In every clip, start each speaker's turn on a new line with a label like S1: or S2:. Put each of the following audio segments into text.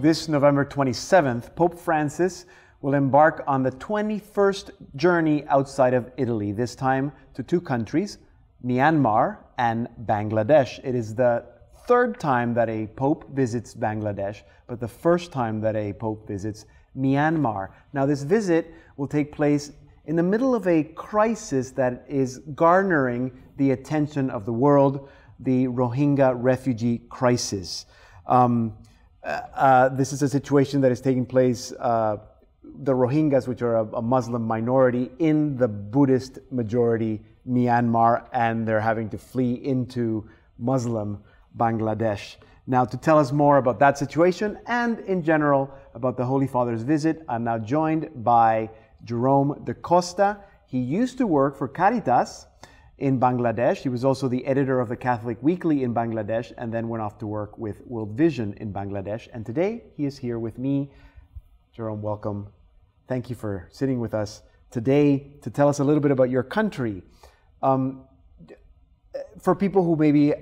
S1: This November 27th, Pope Francis will embark on the 21st journey outside of Italy, this time to two countries, Myanmar and Bangladesh. It is the third time that a Pope visits Bangladesh, but the first time that a Pope visits Myanmar. Now, this visit will take place in the middle of a crisis that is garnering the attention of the world, the Rohingya refugee crisis. This is a situation that is taking place, the Rohingyas, which are a Muslim minority in the Buddhist majority Myanmar, and they're having to flee into Muslim Bangladesh. Now, to tell us more about that situation and in general about the Holy Father's visit, I'm now joined by Jerome D'Costa. He used to work for Caritas in Bangladesh. He was also the editor of the Catholic Weekly in Bangladesh and then went off to work with World Vision in Bangladesh. And today he is here with me. Jerome, welcome. Thank you for sitting with us today to tell us a little bit about your country. For people who maybe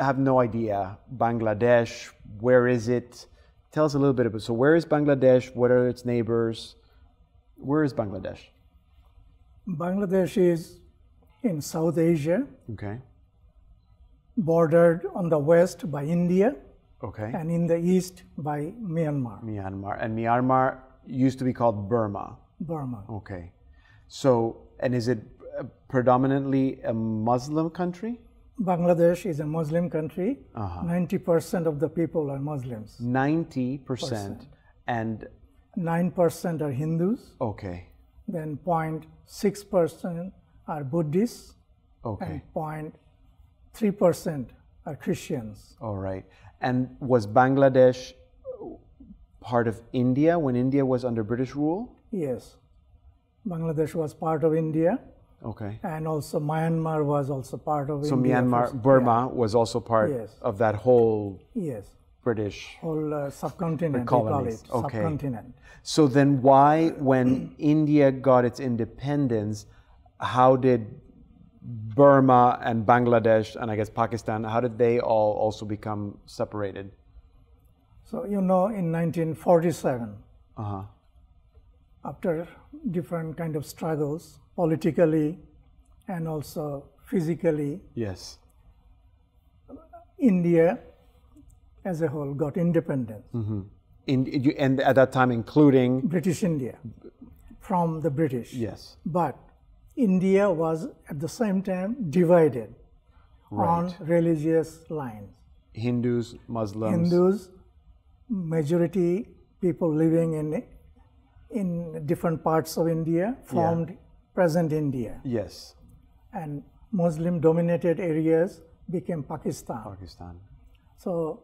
S1: have no idea, Bangladesh, where is it? Tell us a little bit about it. So where is Bangladesh? What are its neighbors? Where is Bangladesh?
S2: Bangladesh is in South Asia,
S1: okay,
S2: bordered on the west by India,
S1: okay,
S2: and in the east by Myanmar.
S1: Myanmar. And Myanmar used to be called Burma.
S2: Burma.
S1: Okay. So, and is it predominantly a Muslim country?
S2: Bangladesh is a Muslim country. 90% of the people are Muslims.
S1: 90%. And
S2: 9% are Hindus.
S1: okay.
S2: Then 0.6% are Buddhists.
S1: Okay.
S2: And 0.3% are Christians.
S1: All right. And was Bangladesh part of India when India was under British rule?
S2: Yes. Bangladesh was part of India.
S1: Okay.
S2: And also Myanmar was also part of
S1: so
S2: India.
S1: So Myanmar, Burma was also part of that whole British
S2: whole subcontinent,
S1: colonies.
S2: We call it,
S1: okay.
S2: Subcontinent.
S1: So then why, when India got its independence, how did Burma and Bangladesh, and I guess Pakistan, how did they all also become separated?
S2: So, you know, in 1947, after different kind of struggles, politically and also physically,
S1: yes,
S2: India as a whole got independence.
S1: And at that time including?
S2: British India, from the British.
S1: Yes.
S2: But India was at the same time divided on religious lines.
S1: Hindus, Muslims.
S2: Hindus, majority people living in different parts of India formed present India.
S1: Yes.
S2: And Muslim dominated areas became Pakistan. So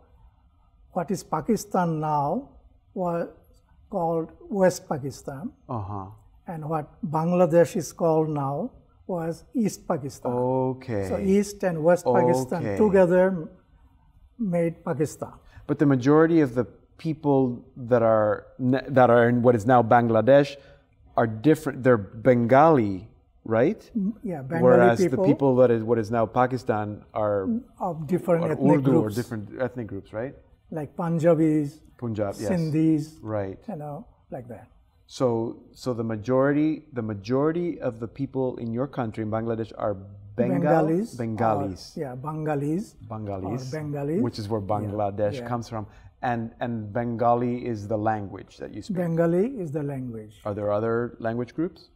S2: what is Pakistan now was called West Pakistan. And what Bangladesh is called now was East Pakistan.
S1: Okay.
S2: So East and West Pakistan together made Pakistan.
S1: But the majority of the people that are in what is now Bangladesh are different. They're Bengali, right?
S2: Yeah, Bengali
S1: Whereas
S2: people.
S1: The people that is what is now Pakistan are
S2: of different ethnic
S1: Urdu
S2: groups.
S1: Or different ethnic groups, right?
S2: Like Punjabis,
S1: Punjab, yes.
S2: Sindhis,
S1: right?
S2: You know, like that.
S1: So the majority of the people in your country, in Bangladesh, are Bengalis.
S2: Bengalis,
S1: Which is where Bangladesh comes from. And Bengali is the language that you speak?
S2: Bengali is the language.
S1: Are there other language groups?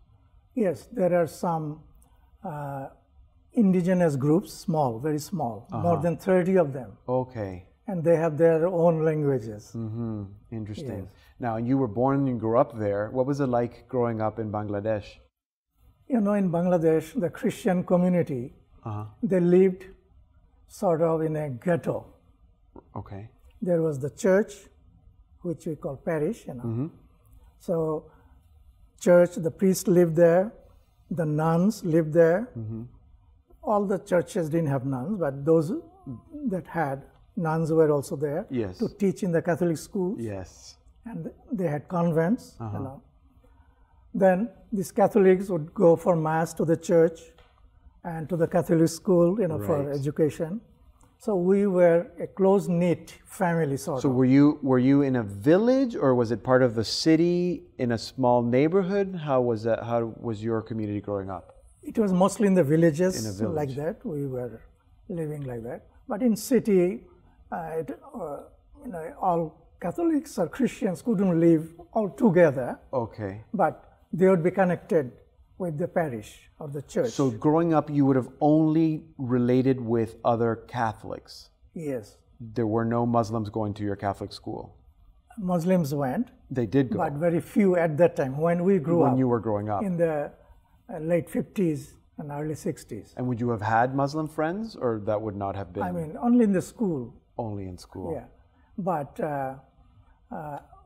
S2: Yes, there are some indigenous groups, small, very small, more than 30 of them.
S1: Okay.
S2: And they have their own languages.
S1: Interesting.
S2: Yes.
S1: Now, you were born and grew up there. What was it like growing up in Bangladesh?
S2: You know, in Bangladesh, the Christian community, they lived sort of in a ghetto.
S1: Okay.
S2: There was the church, which we call parish, you know. So, church, the priest lived there, the nuns lived there. All the churches didn't have nuns, but those that had nuns were also there to teach in the Catholic schools.
S1: Yes.
S2: And they had convents, you know. Then these Catholics would go for mass to the church and to the Catholic school, you know, for education. So we were a close-knit family, sort
S1: So
S2: of.
S1: were you in a village, or was it part of the city in a small neighborhood? How was that? How was your community growing up?
S2: It was mostly in the villages,
S1: In a village.
S2: like that. We were living like that. But in city, all Catholics or Christians couldn't live all together,
S1: Okay.
S2: but they would be connected with the parish or the church.
S1: So growing up, you would have only related with other Catholics.
S2: Yes,
S1: There were no Muslims going to your Catholic school.
S2: Muslims went,
S1: They did go
S2: but very few at that time when we grew
S1: when
S2: up
S1: you were growing up.
S2: in the late 50s and early 60s.
S1: And would you have had Muslim friends, or that would not have been
S2: I mean, only in the school.
S1: only in school?
S2: Yeah, but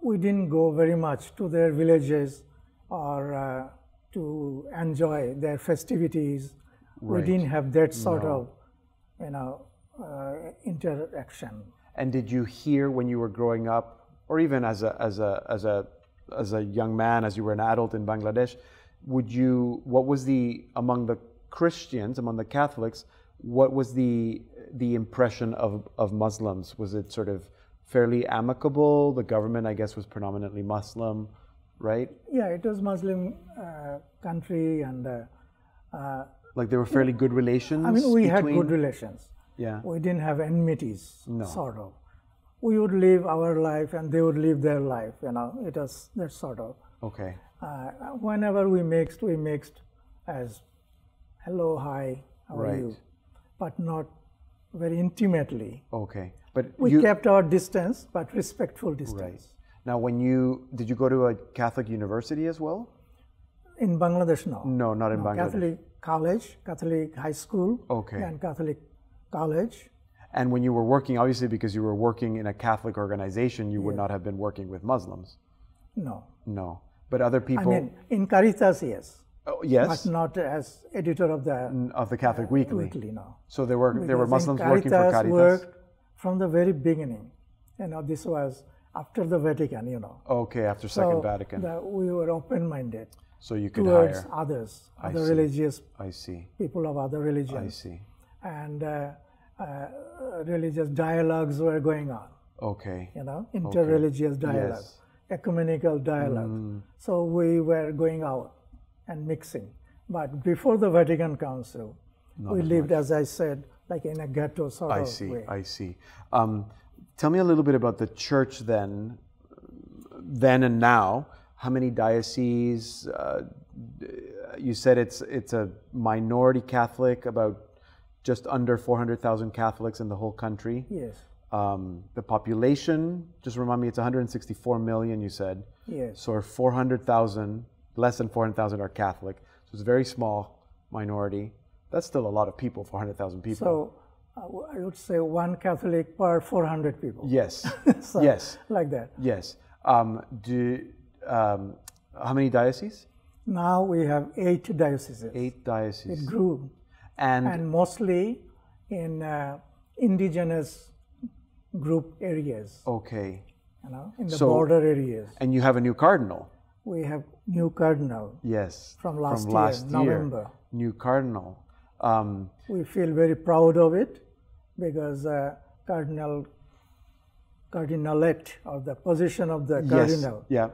S2: we didn't go very much to their villages or to enjoy their festivities.
S1: Right.
S2: We didn't have that sort of, interaction.
S1: And did you hear when you were growing up, or even as a young man, as you were an adult in Bangladesh, what was among the Christians, among the Catholics, what was the impression of Muslims? Was it sort of fairly amicable? The government, I guess, was predominantly Muslim, right?
S2: Yeah, it was Muslim country, and
S1: Like there were fairly good relations.
S2: I mean, we had
S1: between-
S2: good relations.
S1: Yeah.
S2: We didn't have enmities,
S1: No.
S2: sort of. We would live our life and they would live their life, It was that sort of.
S1: Okay.
S2: Whenever we mixed as hello, hi, how are
S1: Right.
S2: you? But not very intimately.
S1: Okay. But
S2: We kept our distance, but respectful distance.
S1: Right. Now, did you go to a Catholic university as well?
S2: In Bangladesh, no.
S1: No, not in Bangladesh.
S2: Catholic college, Catholic high school,
S1: Okay.
S2: and Catholic college.
S1: And when you were working, obviously because you were working in a Catholic organization, you would not have been working with Muslims.
S2: No.
S1: No. But other people...
S2: I mean, in Caritas, yes.
S1: Oh, yes,
S2: But not as editor of the
S1: of the Catholic Weekly.
S2: weekly, no.
S1: So there were
S2: Because
S1: Muslims
S2: in
S1: working for Caritas?
S2: worked from the very beginning. This was after the Vatican,
S1: Okay, after Second
S2: So
S1: Vatican.
S2: we were open-minded
S1: So you could
S2: towards
S1: hire...
S2: others,
S1: I
S2: other
S1: see.
S2: religious
S1: I see.
S2: people of other
S1: I
S2: religions.
S1: see.
S2: And religious dialogues were going on,
S1: Okay.
S2: interreligious dialogue,
S1: Yes.
S2: ecumenical dialogue. So we were going out and mixing. But before the Vatican Council, we lived, as I said, like in a ghetto sort of way.
S1: I see. Tell me a little bit about the church then and now. How many dioceses? You said it's a minority Catholic, about just under 400,000 Catholics in the whole country.
S2: Yes,
S1: The population, just remind me, it's 164 million, you said.
S2: yes.
S1: So 400,000, less than 400,000 are Catholic. So it's a very small minority. That's still a lot of people, 400,000 people.
S2: So I would say one Catholic per 400 people.
S1: Yes,
S2: So,
S1: yes,
S2: like that.
S1: yes. How many dioceses?
S2: Now we have 8 dioceses.
S1: 8 dioceses.
S2: It grew,
S1: And
S2: and mostly in indigenous group areas,
S1: okay.
S2: in the
S1: So-
S2: border areas.
S1: And you have a new cardinal.
S2: We have new cardinal
S1: Yes.
S2: from last
S1: year,
S2: November.
S1: New cardinal.
S2: We feel very proud of it because cardinalate, or the position of the cardinal,
S1: Yes. Yeah.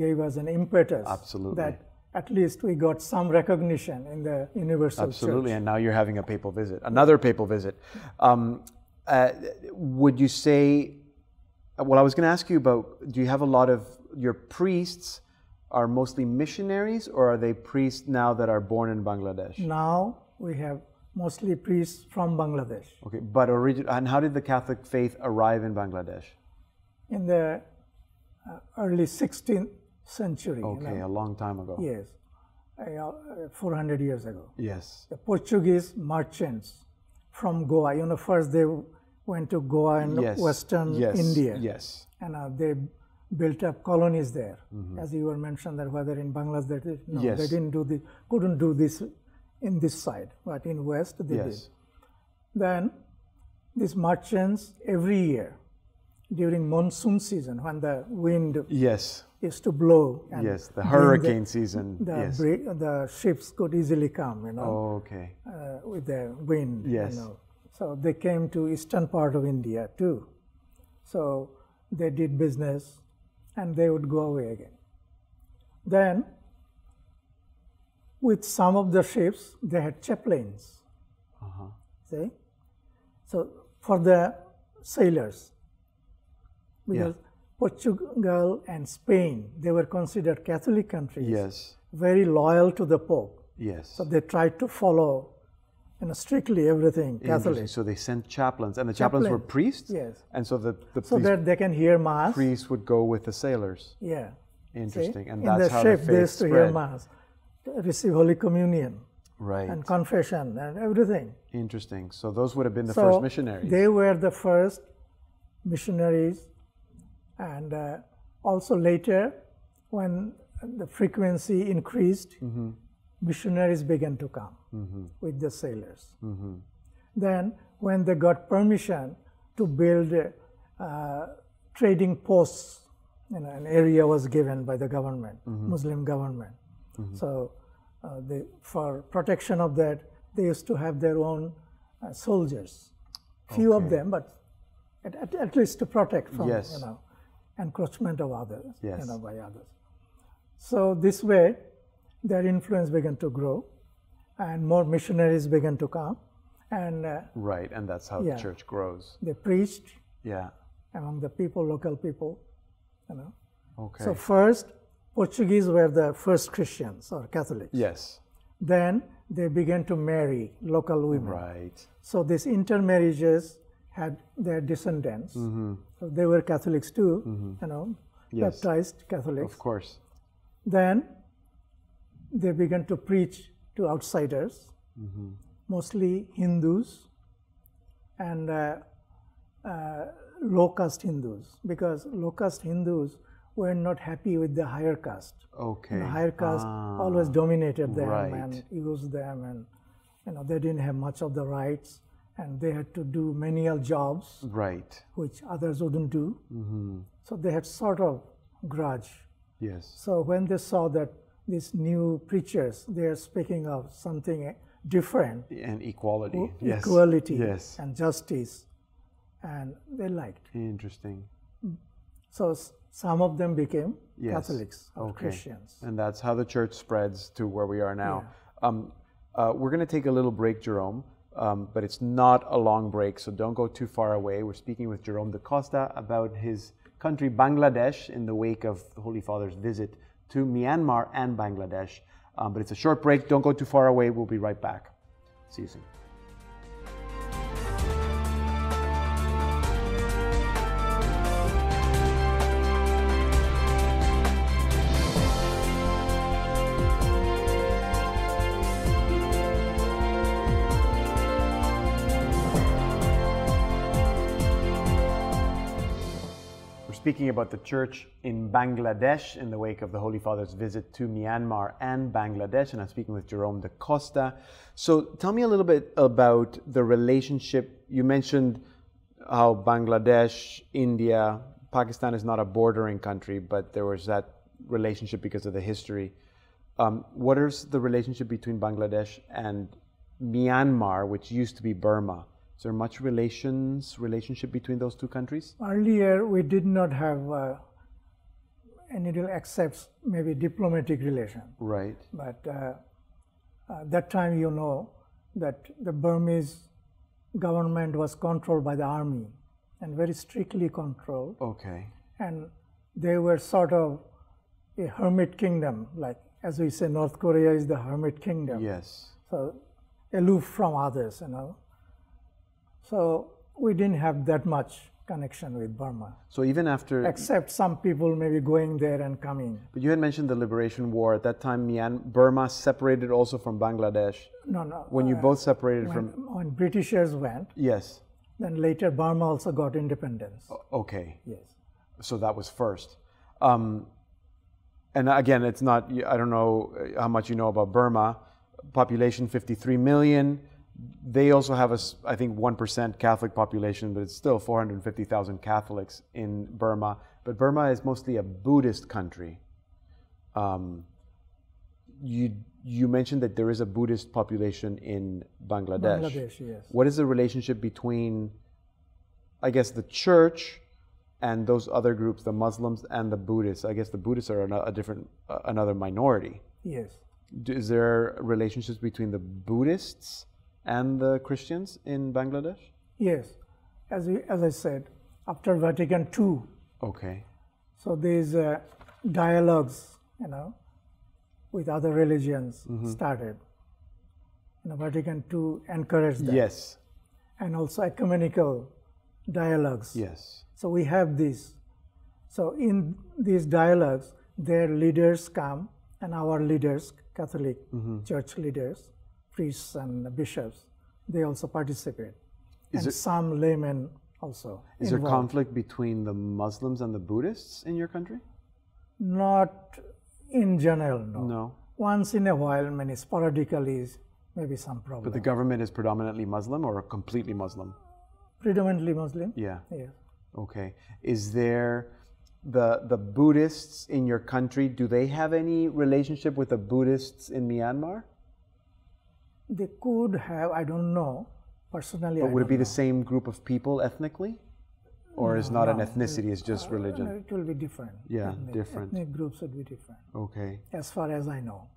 S2: gave us an impetus.
S1: Absolutely.
S2: That at least we got some recognition in the universal
S1: Absolutely.
S2: church.
S1: And now you're having a papal visit, another papal visit. Would you say? Well, I was going to ask you about. Do you have a lot of your priests are mostly missionaries, or are they priests now that are born in Bangladesh?
S2: Now we have mostly priests from Bangladesh.
S1: Okay, but and how did the Catholic faith arrive in Bangladesh?
S2: In the early 16th century.
S1: Okay, a long time ago.
S2: Yes, 400 years ago.
S1: Yes.
S2: The Portuguese merchants from Goa, first they went to Goa and
S1: Yes.
S2: Western
S1: Yes.
S2: India.
S1: Yes.
S2: And they built up colonies there. As you were mentioned, that whether in Bangladesh,
S1: Yes.
S2: they couldn't do this in this side, but in West they did.
S1: Yes.
S2: Then these merchants every year during monsoon season, when the wind
S1: Yes.
S2: used to blow, and
S1: Yes. The
S2: bring
S1: hurricane season. Yes.
S2: the ships could easily come,
S1: Oh, okay.
S2: with the wind.
S1: Yes.
S2: So they came to eastern part of India too. So they did business and they would go away again. Then with some of the ships, they had chaplains. See? So for the sailors, because Portugal and Spain, they were considered Catholic countries,
S1: Yes.
S2: very loyal to the Pope.
S1: Yes.
S2: So they tried to follow, strictly everything Catholic.
S1: So they sent chaplains, and the chaplains were priests.
S2: Yes.
S1: And so
S2: So that they can hear mass.
S1: priests would go with the sailors.
S2: Yeah.
S1: Interesting.
S2: See?
S1: And
S2: in
S1: that's
S2: the
S1: how
S2: ship,
S1: the
S2: they
S1: faith
S2: used to
S1: spread.
S2: hear mass, receive Holy Communion,
S1: Right.
S2: and confession and everything.
S1: Interesting. So those would have been the
S2: So
S1: first missionaries.
S2: they were the first missionaries, and also later, when the frequency increased, missionaries began to come with the sailors. Then, when they got permission to build trading posts, an area was given by the government, Muslim government. So, for protection of that, they used to have their own soldiers, few of them, but at least to protect from encroachment of others, by others. So this way, their influence began to grow, and more missionaries began to come, and
S1: right, and that's how the church grows.
S2: they preached
S1: Yeah.
S2: among the people, local people,
S1: Okay.
S2: So first, Portuguese were the first Christians or Catholics.
S1: Yes.
S2: Then they began to marry local women.
S1: Right.
S2: So these intermarriages had their descendants. So they were Catholics too,
S1: Yes.
S2: baptized Catholics.
S1: Of course.
S2: Then they began to preach to outsiders, mostly Hindus and low caste Hindus, because low caste Hindus were not happy with the higher caste.
S1: Okay.
S2: The higher caste always dominated them
S1: Right.
S2: and used them, and they didn't have much of the rights, and they had to do menial jobs,
S1: Right.
S2: which others wouldn't do. So they had sort of grudge.
S1: Yes.
S2: So when they saw that these new preachers, they are speaking of something different,
S1: And equality. Yes.
S2: equality
S1: Yes.
S2: and justice, and they liked.
S1: Interesting.
S2: So some of them became
S1: Yes.
S2: Catholics or
S1: Okay.
S2: Christians.
S1: And that's how the church spreads to where we are now. We're going to take a little break, Jerome, but it's not a long break, so don't go too far away. We're speaking with Jerome D'Costa about his country, Bangladesh, in the wake of the Holy Father's visit to Myanmar and Bangladesh. But it's a short break. Don't go too far away. We'll be right back. See you soon. Speaking about the church in Bangladesh in the wake of the Holy Father's visit to Myanmar and Bangladesh, and I'm speaking with Jerome D'Costa. So tell me a little bit about the relationship. You mentioned how Bangladesh, India, Pakistan is not a bordering country, but there was that relationship because of the history. What is the relationship between Bangladesh and Myanmar, which used to be Burma? Is there much relationship between those two countries?
S2: Earlier, we did not have any real except maybe diplomatic relation.
S1: Right.
S2: But that time, that the Burmese government was controlled by the army and very strictly controlled.
S1: Okay.
S2: And they were sort of a hermit kingdom, like as we say, North Korea is the hermit kingdom.
S1: Yes.
S2: So aloof from others, So we didn't have that much connection with Burma.
S1: So even after...
S2: Except some people maybe going there and coming.
S1: But you had mentioned the Liberation War. At that time, Burma separated also from Bangladesh.
S2: No.
S1: When you both separated
S2: when Britishers went,
S1: Yes.
S2: then later Burma also got independence.
S1: Okay.
S2: Yes.
S1: So that was first. And again, it's not... I don't know how much you know about Burma. Population 53 million. They also have I think 1% Catholic population, but it's still 450,000 Catholics in Burma. But Burma is mostly a Buddhist country. You you mentioned that there is a Buddhist population in Bangladesh.
S2: Bangladesh, yes.
S1: What is the relationship between, I guess, the church and those other groups, the Muslims and the Buddhists? I guess the Buddhists are another minority.
S2: Yes.
S1: Is there relationships between the Buddhists and the Christians in Bangladesh?
S2: Yes. As I said, after Vatican II,
S1: okay,
S2: so these dialogues, with other religions started. Vatican II encouraged that.
S1: Yes.
S2: And also ecumenical dialogues.
S1: Yes.
S2: So we have this. So in these dialogues, their leaders come, and our leaders, Catholic church leaders, priests and bishops, they also participate. And some laymen also.
S1: Is there conflict between the Muslims and the Buddhists in your country?
S2: Not in general, no.
S1: No.
S2: Once in a while, sporadically, maybe some problem.
S1: But the government is predominantly Muslim or completely Muslim?
S2: Predominantly Muslim.
S1: Yeah.
S2: Yeah.
S1: Okay. Is there the Buddhists in your country, do they have any relationship with the Buddhists in Myanmar?
S2: They could have, I don't know. Personally,
S1: but would it be the same group of people ethnically? Or is not an ethnicity, it's just religion?
S2: It will be different.
S1: Yeah, different.
S2: Ethnic groups would be different.
S1: Okay.
S2: As far as I know.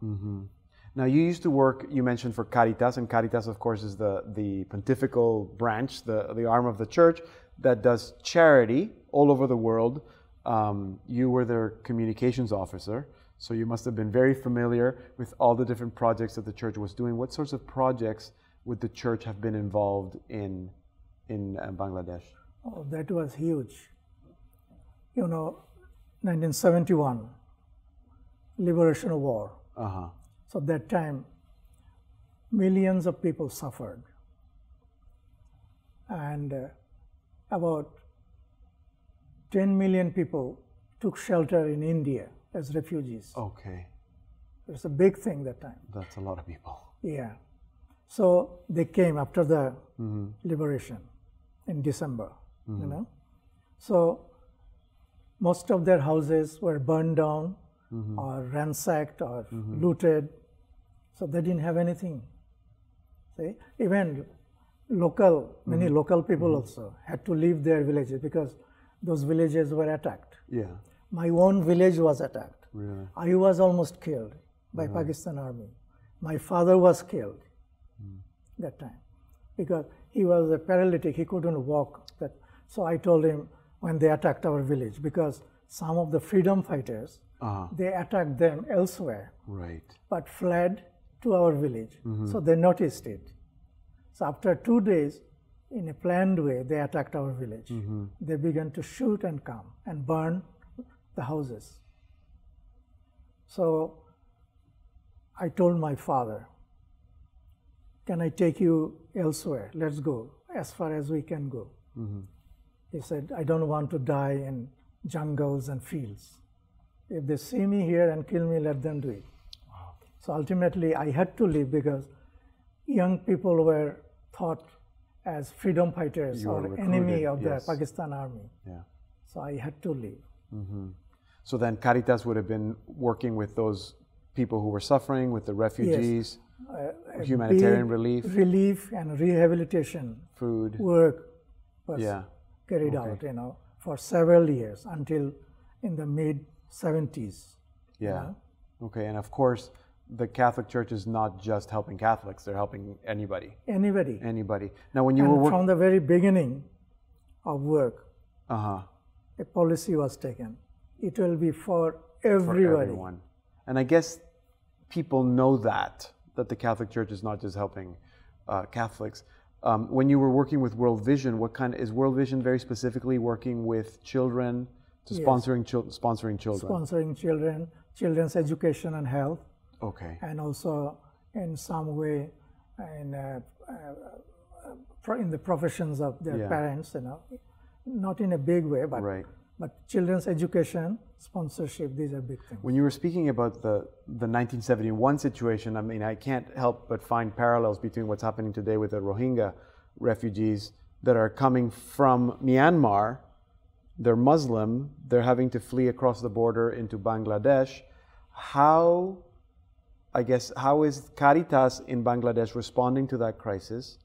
S1: Now, you used to work, you mentioned, for Caritas, and Caritas, of course, is the pontifical branch, the arm of the church that does charity all over the world. You were their communications officer, so you must have been very familiar with all the different projects that the church was doing. What sorts of projects would the church have been involved in Bangladesh?
S2: Oh, that was huge. 1971, Liberation War. So that time, millions of people suffered. And about 10 million people took shelter in India as refugees.
S1: Okay.
S2: It's a big thing that time.
S1: That's a lot of people.
S2: Yeah. So they came after the liberation in December, So most of their houses were burned down or ransacked or looted. So they didn't have anything. See? Even many local people also had to leave their villages because those villages were attacked.
S1: Yeah.
S2: My own village was attacked.
S1: Really?
S2: I was almost killed by Pakistan army. My father was killed that time because he was a paralytic. He couldn't walk. So I told him when they attacked our village, because some of the freedom fighters, they attacked them elsewhere, but fled to our village. So they noticed it. So after 2 days, in a planned way, they attacked our village. They began to shoot and come and burn the houses. So I told my father, can I take you elsewhere? Let's go, as far as we can go. He said, I don't want to die in jungles and fields. If they see me here and kill me, let them do it. Wow. So ultimately, I had to leave because young people were thought as freedom fighters or enemy of the Pakistan army. Yeah. So I had to leave.
S1: So then Caritas would have been working with those people who were suffering, with the refugees, humanitarian relief.
S2: Relief and rehabilitation.
S1: Food.
S2: Work was carried out, for several years until in the mid-70s.
S1: Yeah. Okay, and of course, the Catholic Church is not just helping Catholics, they're helping anybody. Anybody. Now, when you were
S2: from the very beginning of work,
S1: a
S2: policy was taken. It will be for everybody.
S1: For everyone. And I guess people know that the Catholic Church is not just helping Catholics. When you were working with World Vision, is World Vision very specifically working with children, sponsoring children?
S2: Sponsoring children, children's education and health.
S1: Okay.
S2: And also in some way in the professions of their parents, not in a big way, but children's education, sponsorship, these are big things.
S1: When you were speaking about the 1971 situation, I mean, I can't help but find parallels between what's happening today with the Rohingya refugees that are coming from Myanmar. They're Muslim, they're having to flee across the border into Bangladesh. How I guess, how is Caritas in Bangladesh responding to that crisis?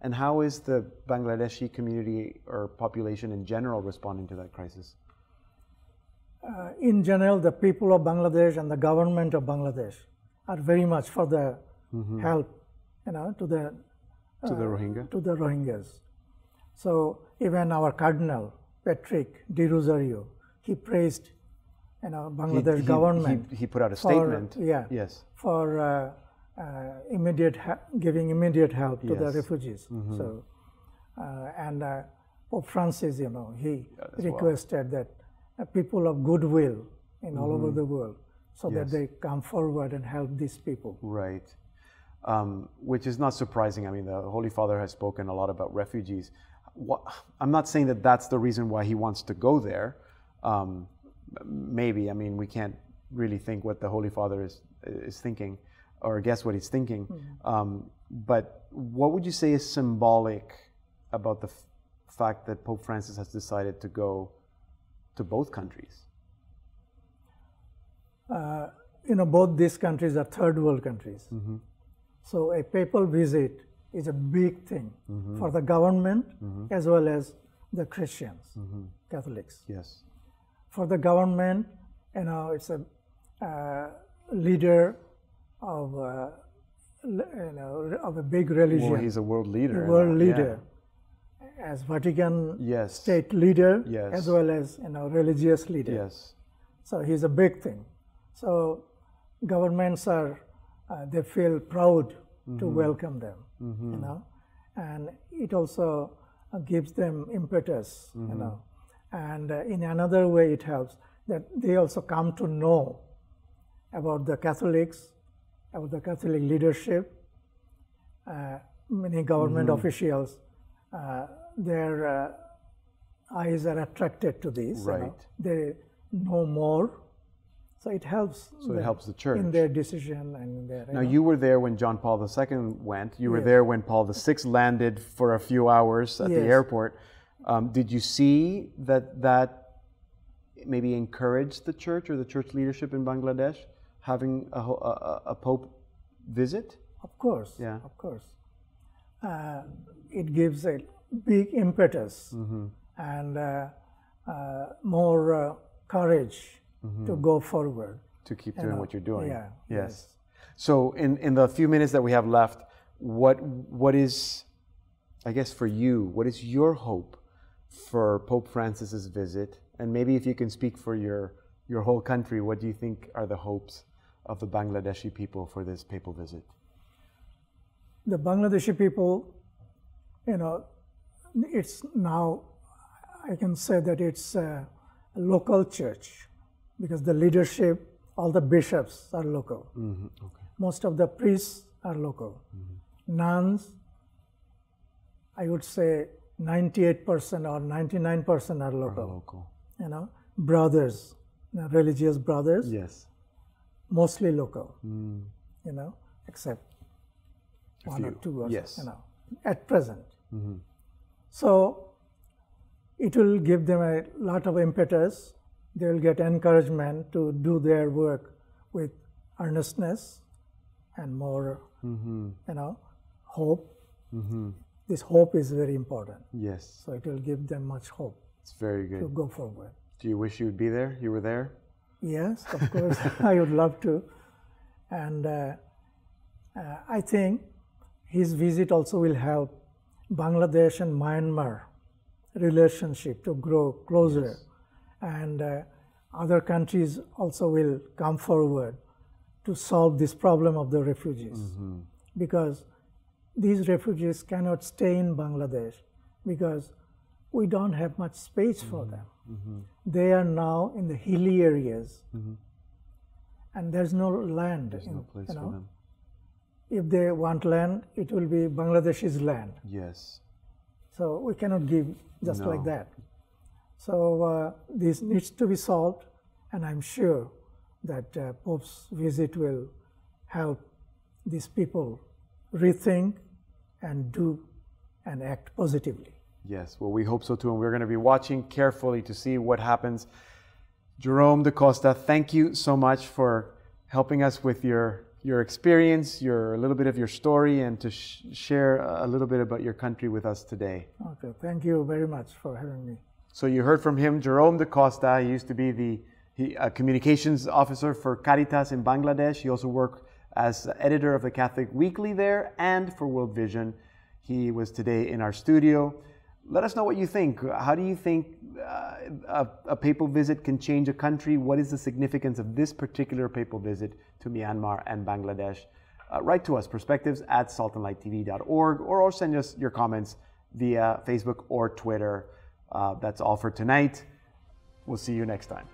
S1: And how is the Bangladeshi community or population in general responding to that crisis?
S2: In general, the people of Bangladesh and the government of Bangladesh are very much for the help, to the
S1: Rohingya?
S2: To the Rohingyas. So even our Cardinal, Patrick Di Rosario, he praised Bangladesh government.
S1: He put out a statement.
S2: Yes. For giving immediate help to the refugees. So, and Pope Francis, he requested that people of goodwill in all over the world, so that they come forward and help these people.
S1: Right. Which is not surprising. I mean, the Holy Father has spoken a lot about refugees. I'm not saying that that's the reason why he wants to go there. Maybe, I mean, we can't really think what the Holy Father is thinking, or guess what he's thinking. But what would you say is symbolic about the fact that Pope Francis has decided to go to both countries?
S2: Both these countries are third world countries. So a papal visit is a big thing for the government as well as the Christians, Catholics.
S1: Yes.
S2: For the government, it's a leader of a big religion.
S1: Well, he's a world leader.
S2: A world leader, as Vatican state leader, as well as religious leader.
S1: Yes.
S2: So he's a big thing. So governments they feel proud to welcome them, and it also gives them impetus, and in another way it helps that they also come to know about the Catholics, about the Catholic leadership. Many government officials, their eyes are attracted to this.
S1: Right.
S2: They know more. So it helps.
S1: So it helps the church
S2: in their decision and in their.
S1: Now you were there when John Paul II went. You were there when Paul VI landed for a few hours at the airport. Did you see that maybe encouraged the church or the church leadership in Bangladesh having a pope visit?
S2: Of course.
S1: Yeah.
S2: Of course. It gives a big impetus and more courage to go forward.
S1: To keep doing what you're doing.
S2: Yeah.
S1: Yes. So in the few minutes that we have left, what is, I guess for you, what is your hope for Pope Francis's visit? And maybe if you can speak for your whole country, what do you think are the hopes of the Bangladeshi people for this papal visit?
S2: The Bangladeshi people, it's now, I can say that it's a local church, because the leadership, all the bishops are local.
S1: Okay.
S2: Most of the priests are local. Nuns, I would say 98% or 99% are local. Brothers, religious brothers,
S1: yes,
S2: mostly local. Except one or two, at present. So it will give them a lot of impetus. They will get encouragement to do their work with earnestness and more, hope. This hope is very important.
S1: Yes.
S2: So it will give them much hope.
S1: It's very good.
S2: To go forward.
S1: Do you wish you would be there? You were there?
S2: Yes, of course. I would love to. And I think his visit also will help Bangladesh and Myanmar relationship to grow closer. Yes. And other countries also will come forward to solve this problem of the refugees. Because these refugees cannot stay in Bangladesh because we don't have much space for them. They are now in the hilly areas, and there's no land.
S1: There's no place for them.
S2: If they want land, it will be Bangladesh's land.
S1: Yes.
S2: So we cannot give just like that. So this needs to be solved, and I'm sure that Pope's visit will help these people rethink and do and act positively.
S1: Yes, well, we hope so too, and we're going to be watching carefully to see what happens. Jerome D'Costa, thank you so much for helping us with your your experience, a little bit of your story, and to share a little bit about your country with us today.
S2: Okay, thank you very much for having me.
S1: So you heard from him, Jerome D'Costa. He used to be the communications officer for Caritas in Bangladesh. He also worked as editor of the Catholic Weekly there and for World Vision. He was today in our studio. Let us know what you think. How do you think a papal visit can change a country? What is the significance of this particular papal visit to Myanmar and Bangladesh? Write to us, perspectives@saltandlighttv.org, or send us your comments via Facebook or Twitter. That's all for tonight. We'll see you next time.